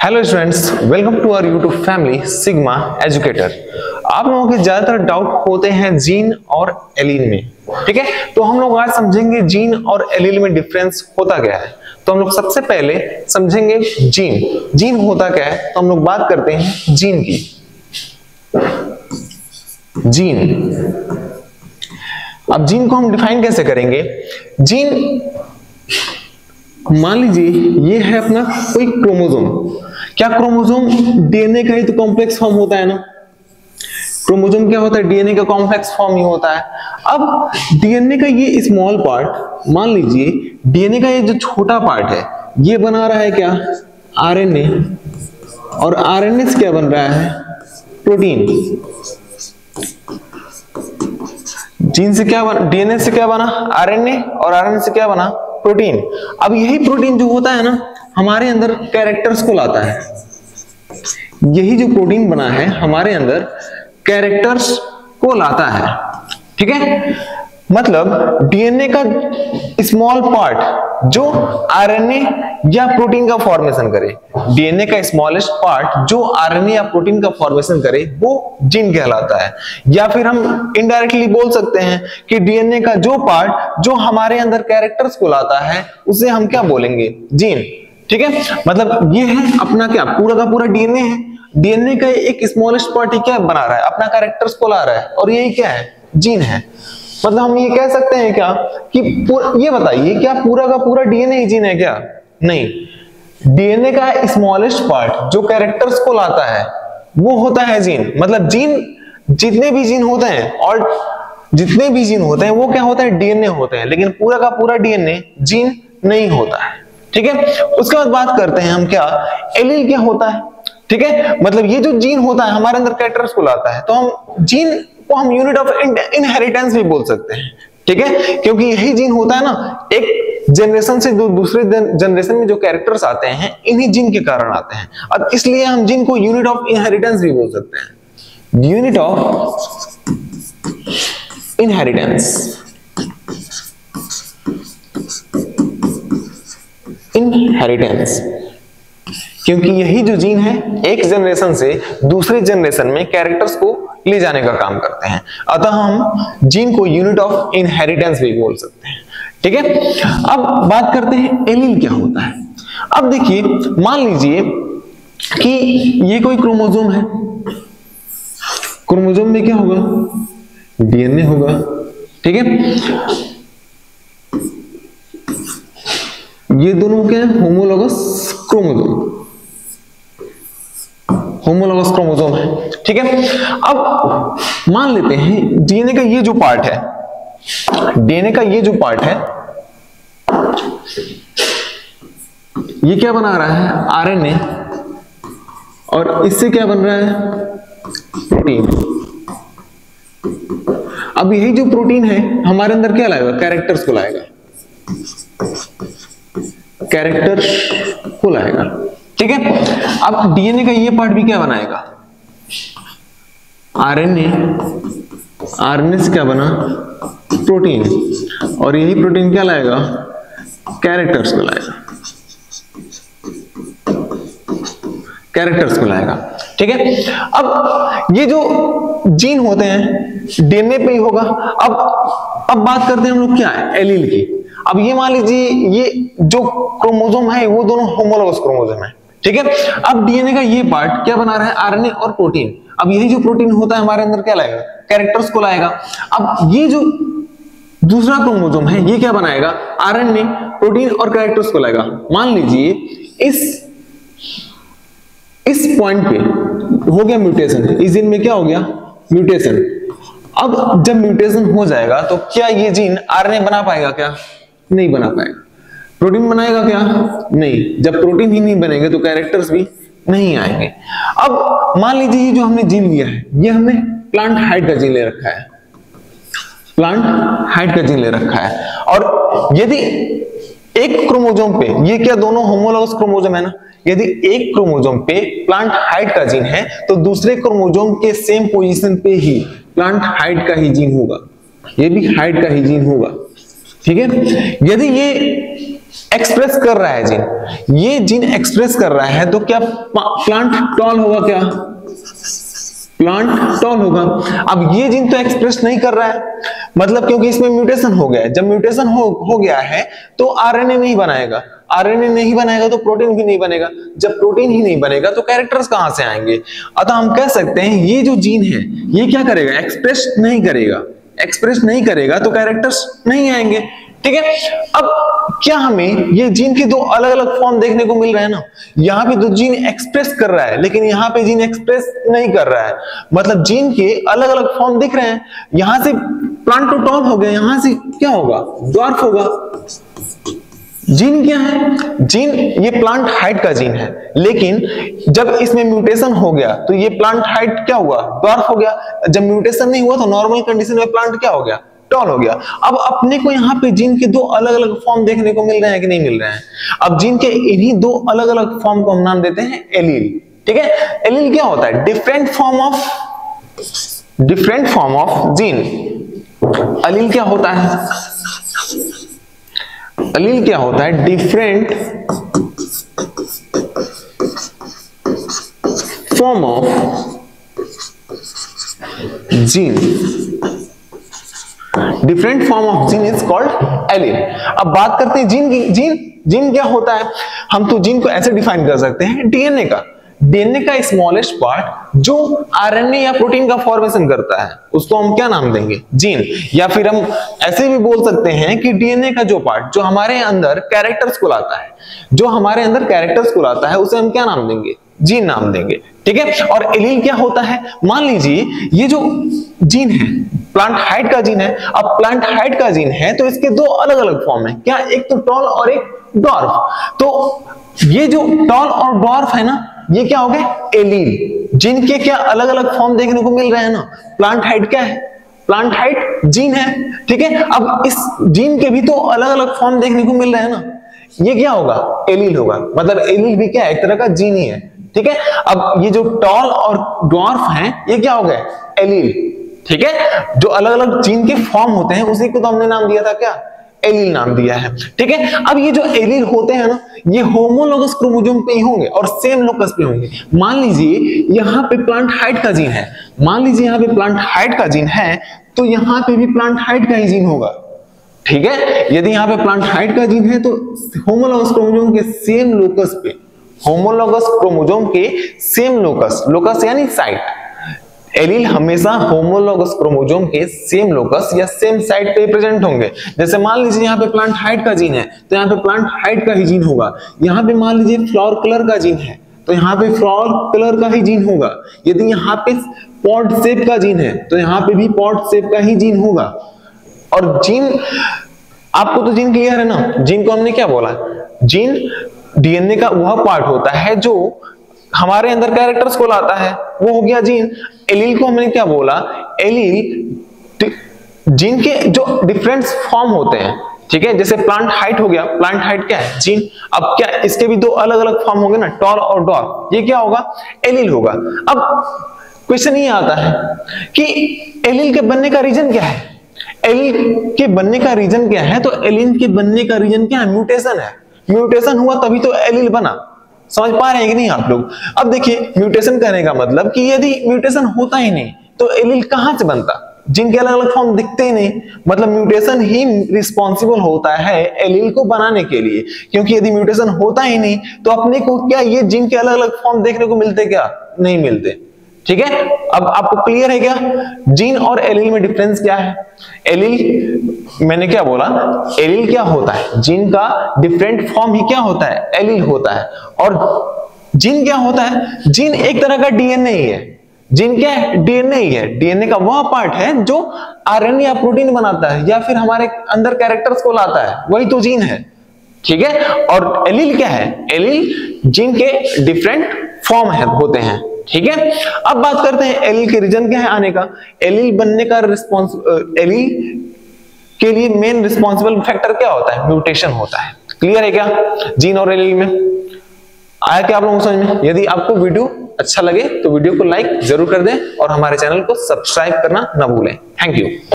Hello students, welcome to our YouTube family Sigma Educator. आप लोगों के ज्यादातर डाउट होते हैं जीन और एलील में, ठीक है। तो हम लोग आज समझेंगे जीन और एलील में डिफरेंस होता क्या है। तो हम लोग सबसे पहले समझेंगे जीन होता क्या है। तो हम लोग बात करते हैं जीन की। अब जीन को हम डिफाइन कैसे करेंगे। जीन मान लीजिए ये है अपना कोई क्रोमोसोम। क्या क्रोमोसोम डीएनए का ही तो कॉम्प्लेक्स फॉर्म होता है ना। क्रोमोसोम क्या होता है, डीएनए का कॉम्प्लेक्स फॉर्म ही होता है। अब डीएनए का ये स्मॉल पार्ट, मान लीजिए डीएनए का ये जो छोटा पार्ट है ये बना रहा है क्या, आरएनए। और आरएनए से क्या बन रहा है, प्रोटीन। जीन से क्या बना, डीएनए से क्या बना, आरएनए। और आरएनए से क्या बना, प्रोटीन। अब यही प्रोटीन जो होता है ना हमारे अंदर कैरेक्टर्स को लाता है। यही जो प्रोटीन बना है हमारे अंदर कैरेक्टर्स को लाता है, ठीक है। मतलब डीएनए का स्मॉल पार्ट जो आरएनए या प्रोटीन का फॉर्मेशन करे, डीएनए का स्मॉलेस्ट पार्ट जो आरएनए या प्रोटीन का फॉर्मेशन करे वो जीन कहलाता है। या फिर हम इनडायरेक्टली बोल सकते हैं कि डीएनए का जो पार्ट जो हमारे अंदर कैरेक्टर्स को लाता है उसे हम क्या बोलेंगे, जीन, ठीक है। मतलब ये है अपना क्या, पूरा का पूरा डीएनए है। डीएनए का एक स्मॉलेस्ट पार्ट क्या बना रहा है, अपना कैरेक्टर्स को ला रहा है, और यही क्या है, जीन है। मतलब हम ये कह सकते हैं क्या कि ये बताइए क्या पूरा का पूरा डीएनए ही जीन है क्या, नहीं। डीएनए का स्मॉलेस्ट पार्ट जो कैरेक्टर्स को लाता है वो होता है जीन। मतलब जीन, जितने भी जीन होते हैं और जितने भी जीन होते हैं वो क्या होता है, डीएनए होते हैं। लेकिन पूरा का पूरा डीएनए जीन नहीं होता है, ठीक है। उसके बाद बात करते हैं हम क्या, एलील क्या होता है, ठीक है। मतलब ये जो जीन होता है हमारे अंदर कैरेक्टर्स को लाता है, तो हम जीन को हम यूनिट ऑफ इनहेरिटेंस भी बोल सकते हैं, ठीक है। क्योंकि यही जीन होता है ना, एक जनरेशन से जो दूसरे जनरेशन में जो कैरेक्टर्स आते हैं इन्हीं जीन के कारण आते हैं। अब इसलिए हम जीन को यूनिट ऑफ इनहेरिटेंस भी बोल सकते हैं, यूनिट ऑफ इनहेरिटेंस। क्योंकि यही जो जीन है एक जनरेशन से दूसरे जनरेशन में कैरेक्टर्स को ले जाने का काम करते हैं। अतः हम जीन को यूनिट ऑफ इनहेरिटेंस भी बोल सकते हैं, ठीक है। अब बात करते हैं एलील क्या होता है। अब देखिए, मान लीजिए कि ये कोई क्रोमोसोम है। क्रोमोसोम में क्या होगा, डीएनए होगा, ठीक है। ये दोनों क्या है, होमोलोगस क्रोमोसोम, होमोलोगस क्रोमोसोम है, ठीक है। अब मान लेते हैं डीएनए का ये जो पार्ट है, डीएनए का ये जो पार्ट है ये क्या बना रहा है, आरएनए। और इससे क्या बन रहा है, प्रोटीन। अब यही जो प्रोटीन है हमारे अंदर क्या लाएगा, कैरेक्टर्स को लाएगा, कैरेक्टर्स को लाएगा, ठीक है। अब डीएनए का ये पार्ट भी क्या बनाएगा, आरएनए। आरएनए से क्या बना, प्रोटीन। और यही प्रोटीन क्या लाएगा, कैरेक्टर्स को लाएगा, कैरेक्टर्स को लाएगा, ठीक है। अब ये जो जीन होते हैं डीएनए पे ही होगा। अब बात करते हैं हम लोग क्या है, एलील की। अब ये मान लीजिए ये जो क्रोमोसोम है वो दोनों होमोलोगस क्रोमोसोम है, ठीक है। अब डीएनए का ये पार्ट क्या बना रहा है, आरएनए और प्रोटीन। अब यही जो प्रोटीन होता है हमारे अंदर क्या लाएगा, कैरेक्टर्स को लाएगा। अब ये जो दूसरा क्रोमोसोम है ये क्या बनाएगा, आरएनए, प्रोटीन और कैरेक्टर्स को लाएगा। मान लीजिए इस पॉइंट पे हो गया म्यूटेशन, इस जीन में क्या हो गया, म्यूटेशन। अब जब म्यूटेशन हो जाएगा तो क्या ये जीन आरएनए बना पाएगा, क्या नहीं बना पाएगा। प्रोटीन बनाएगा क्या, नहीं। जब प्रोटीन ही नहीं बनेंगे तो कैरेक्टर्स भी नहीं आएंगे। अब मान लीजिए ये जो हमने जीन लिया है ये हमने प्लांट हाइट का जीन ले रखा है, प्लांट हाइट का जीन ले रखा है। और यदि एक क्रोमोसोम पे, ये क्या दोनों होमोलोगस क्रोमोसोम है ना, यदि एक क्रोमोसोम पे प्लांट हाइट का जीन है तो दूसरे क्रोमोसोम के सेम पोजीशन पे ही प्लांट हाइट का ही जीन होगा, ये भी हाइट का ही जीन होगा, ठीक है। यदि ये एक्सप्रेस कर रहा है जीन, ये जीन एक्सप्रेस कर रहा है, तो क्या प्लांट टॉल होगा? क्या प्लांट टॉल होगा। अब ये जीन तो एक्सप्रेस नहीं कर रहा है, मतलब क्योंकि इसमें म्यूटेशन हो गया है। जब म्यूटेशन हो गया है तो आरएनए नहीं बनाएगा, आरएनए नहीं बनाएगा तो प्रोटीन भी नहीं बनेगा। जब प्रोटीन ही नहीं बनेगा तो कैरेक्टर्स कहां से आएंगे? अतः हम कह सकते हैं ये जो जीन है ये क्या करेगा? एक्सप्रेस नहीं करेगा। एक्सप्रेस नहीं करेगा तो कैरेक्टर्स नहीं आएंगे, ठीक है। अब क्या हमें ये जीन के दो अलग अलग फॉर्म देखने को मिल रहे हैं ना? यहाँ पे तो जीन एक्सप्रेस कर रहा है, लेकिन यहाँ पे जीन एक्सप्रेस नहीं कर रहा है, मतलब जीन के अलग अलग फॉर्म दिख रहे हैं। यहां से प्लांट तो टॉल हो गया, यहां से क्या होगा? ड्वार्फ होगा। जीन क्या है? जीन ये प्लांट हाइट का जीन है, लेकिन जब इसमें म्यूटेशन हो गया तो ये प्लांट हाइट क्या हुआ? ड्वार्फ हो गया। जब म्यूटेशन नहीं हुआ तो नॉर्मल कंडीशन में प्लांट क्या हो गया? टॉल हो गया। अब अपने को यहाँ पे जीन के दो अलग अलग फॉर्म देखने को मिल रहे हैं कि नहीं मिल रहे हैं? अब जीन के इन्हीं दो अलग अलग फॉर्म को हम नाम देते हैं एलील, ठीक है। एलील क्या होता है? Different form of gene. Allele क्या होता है? एलील क्या होता है? Different form of gene. Different form of gene is called allele. अब बात करते हैं जीन की। जीन क्या होता है? हम तो जीन को ऐसे डिफाइन कर सकते हैं, डीएनए का स्मॉलेस्ट पार्ट जो आरएनए या प्रोटीन का फॉर्मेशन करता है उसको हम क्या नाम देंगे? जीन। या फिर हम ऐसे भी बोल सकते हैं कि डीएनए का जो पार्ट जो हमारे अंदर कैरेक्टर्स को लाता है, उसे हम क्या नाम देंगे? जीन नाम देंगे, ठीक है। और एलील क्या होता है? मान लीजिए ये जो जीन है प्लांट हाइट का जीन है। अब प्लांट हाइट का जीन है तो इसके दो अलग अलग फॉर्म है, क्या? एक तो टॉल और एक ड्वार्फ। तो ये जो टॉल और ड्वार्फ है ना, ये क्या हो गए? एलील। जीन के क्या अलग अलग फॉर्म देखने को मिल रहे हैं ना? प्लांट हाइट क्या है? प्लांट हाइट जीन है, ठीक है। अब इस जीन के भी तो अलग अलग फॉर्म देखने को मिल रहे हैं ना, ये क्या होगा? एलील होगा। मतलब एलील भी क्या है? एक तरह का जीन ही है, ठीक है। अब ये जो टॉल और ड्वार्फ हैं ये क्या हो गए? एलील, ठीक है। जो अलग अलग जीन के फॉर्म होते हैं उसी को तो हमने नाम दिया था क्या? एलील नाम दिया है, ठीक है। अब ये जो एलील होते हैं ना, ये होमोलोगस क्रोमोसोम पे ही होंगे और सेम लोकस पे होंगे। मान लीजिए यहाँ पे प्लांट हाइट का जीन है, तो यहाँ पे भी प्लांट हाइट का ही जीन होगा, ठीक है। यदि यहाँ पे प्लांट हाइट का जीन है तो होमोलोगस क्रोमोसोम के सेम लोकस पे, लोकस यानी साइट। एलील हमेशा होमोलोगस क्रोमोसोम के सेम लोकस या सेम साइट पे प्रेजेंट होंगे। जैसे मान लीजिए यहाँ पे प्लांट हाइट का जीन है तो यहाँ पे प्लांट हाइट का ही जीन होगा। यहाँ पे मान लीजिए फ्लावर कलर का जीन है तो यहाँ पे फ्लावर कलर का ही जीन होगा। यदि यहाँ पे पॉट शेप का जीन है तो यहाँ पे भी पॉट शेप का ही जीन होगा। और जीन, आपको तो जीन क्लियर है ना? जीन को हमने क्या बोला? जीन डीएनए का वह पार्ट होता है जो हमारे अंदर कैरेक्टर्स को लाता है, वो हो गया जीन। एलील को हमने क्या बोला? एलील जीन के जो डिफरेंट फॉर्म होते हैं, ठीक है। जैसे प्लांट हाइट हो गया, प्लांट हाइट क्या है? जीन। अब क्या इसके भी दो अलग अलग फॉर्म होंगे ना, टॉल और ड्वार्फ, ये क्या होगा? एलील होगा। अब क्वेश्चन ये आता है कि एलील के बनने का रीजन क्या है? एलील के बनने का रीजन क्या है? तो एलील के बनने का रीजन क्या है? म्यूटेशन है। म्यूटेशन हुआ तभी तो एलील बना। समझ पा रहे हैं कि नहीं आप लोग? अब देखिए, म्यूटेशन करने का मतलब कि यदि म्यूटेशन होता ही नहीं तो एलील कहां से बनता? जीन के अलग अलग फॉर्म दिखते ही नहीं, मतलब म्यूटेशन ही रिस्पॉन्सिबल होता है एलील को बनाने के लिए। क्योंकि यदि म्यूटेशन होता ही नहीं तो अपने को क्या ये जीन के अलग अलग फॉर्म देखने को मिलते? क्या नहीं मिलते, ठीक है। अब आपको क्लियर है क्या जीन और एलील में डिफरेंस क्या है? एलील मैंने क्या बोला? एलील क्या होता है? जीन का डिफरेंट फॉर्म ही क्या होता है? एलील होता है। और जीन क्या होता है? जीन एक तरह का डीएनए ही है। जीन क्या है? डीएनए ही है। डीएनए का वह पार्ट है जो आरएनए या प्रोटीन बनाता है या फिर हमारे अंदर कैरेक्टर्स को लाता है, वही तो जीन है, ठीक है। और एलील क्या है? एलील जीन के डिफरेंट फॉर्म होते हैं, ठीक है। अब बात करते हैं एलील के रीजन क्या है आने का। एलील बनने का एलील के लिए मेन रिस्पॉन्सिबल फैक्टर क्या होता है? म्यूटेशन होता है। क्लियर है क्या जीन और एलील में? आया क्या आप लोगों को समझ में? यदि आपको वीडियो अच्छा लगे तो वीडियो को लाइक जरूर कर दें और हमारे चैनल को सब्सक्राइब करना ना भूलें। Thank you.